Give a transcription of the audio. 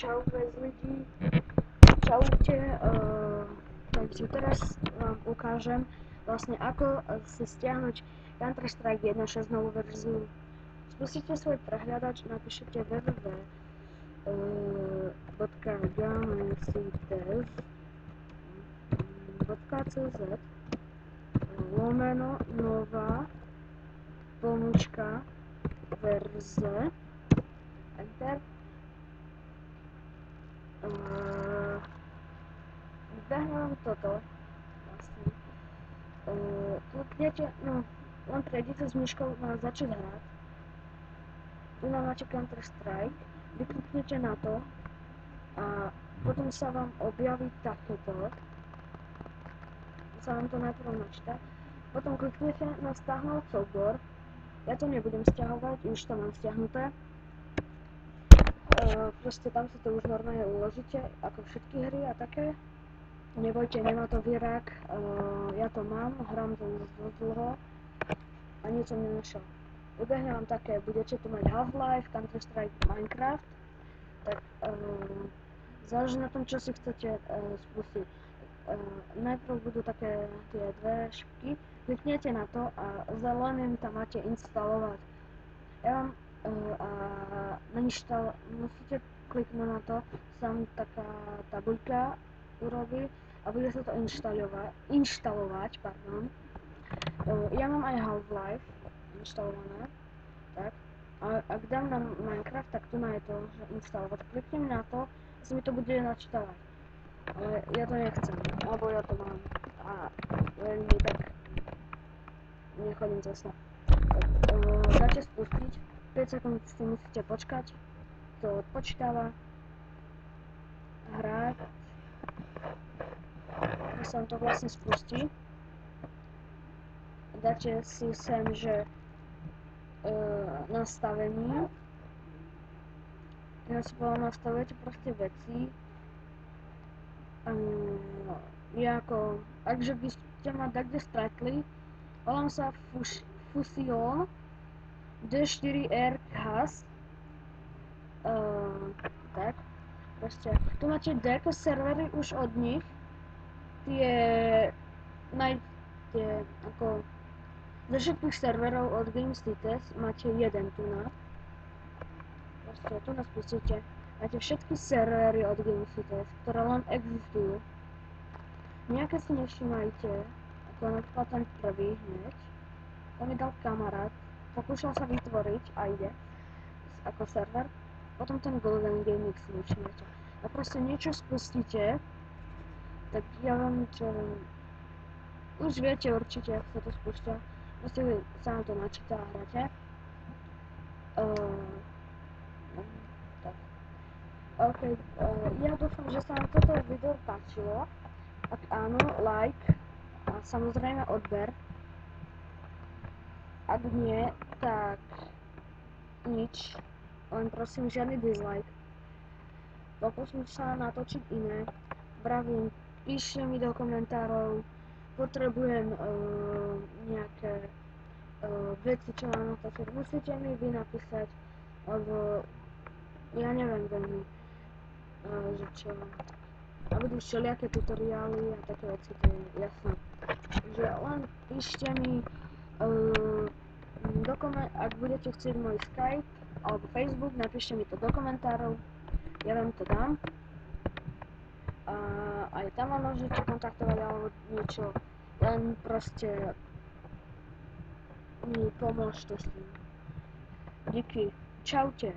Čau bez lidí, čaute, takže teraz vám ukážem vlastne ako si stiahnuť Counter-Strike 1.6 novú verziu. Spustíte svoj prehľadač, napíšete www.gamecdev.cz lomeno nová pomůčka verze enter. Vybehne vám toto vlastne. Kliknete, len prejdete s myškou na začať hrať. Tu máte Counter-Strike, vykliknete na to a potom sa vám objaví takéto. Sa vám to najprv načíta. Potom kliknete na stáhnuť soubor. Ja to nebudem stiahovať, už to mám stiahnuté. Proste tam si to už normálne uložíte, ako všetky hry a také. Nebojte, nemá to výrak, ja to mám, hrám to už dosť dlho a nič som nenašiel. Vybehne vám také, budete tu mať Half-Life, Counter-Strike, Minecraft, tak záleží na tom, čo si chcete spustiť. Najprv budú také tie dve šipky, kliknete na to a zeleným tam máte instalovať. Ja vám musíte kliknúť na to, tam taká tabuľka urobí a bude sa to inštalovať. Ja mám aj Half-Life inštalované, tak, a ak dám na Minecraft, tak tu je to, že inštalovať. Kliknem na to, asi mi to bude načítavať, ale ja to nechcem, alebo ja to mám a veľmi tak nechodím cez to. Dáte spustiť, 5 sekúnd si musíte počkať, to odpočítava, hrať, keď sa vám to vlastne spustí. Dáte si sem, že nastavení, ja si povedal, nastavujete proste veci, akže by ste ma takde stratli, volám sa Fusion D4R Has, tak, proste, tu máte DK servery už od nich, ako ze všetkých serverov od GamesDTS máte jeden tu na. Proste tu nás pustíte. Máte všetky servery od GamesDTS, ktoré len existujú. Nejaké si nevšimajte, ako napríklad ten prvý hneď. To mi dal kamarát, pokúšal sa vytvoriť a ide ako server. Potom ten Golden Gaming si nevšimajte. A proste niečo spustíte, tak ja vám už viete určite, ako sa to spúšťa. Proste sa na to načíta a hráte. Tak. OK, ja dúfam, že sa vám toto video páčilo. Ak áno, like a samozrejme odber. Ak nie, tak nič. Len prosím, žiadny dislike. Pokúsim sa natočiť iné. Vravím, píšte mi do komentárov. Potrebujem nejaké veci, čo mám natočiť. Musíte mi vy napísať, lebo ja neviem veľmi, že čo. A budú všelijaké tutoriály a také veci, to je jasné. Takže len píšte mi, ak budete chcieť môj Skype alebo Facebook, napíšte mi to do komentárov, ja vám to dám. A aj tam ma môžete kontaktovať alebo niečo, len proste mi pomôžte s tým. Díky, čaute.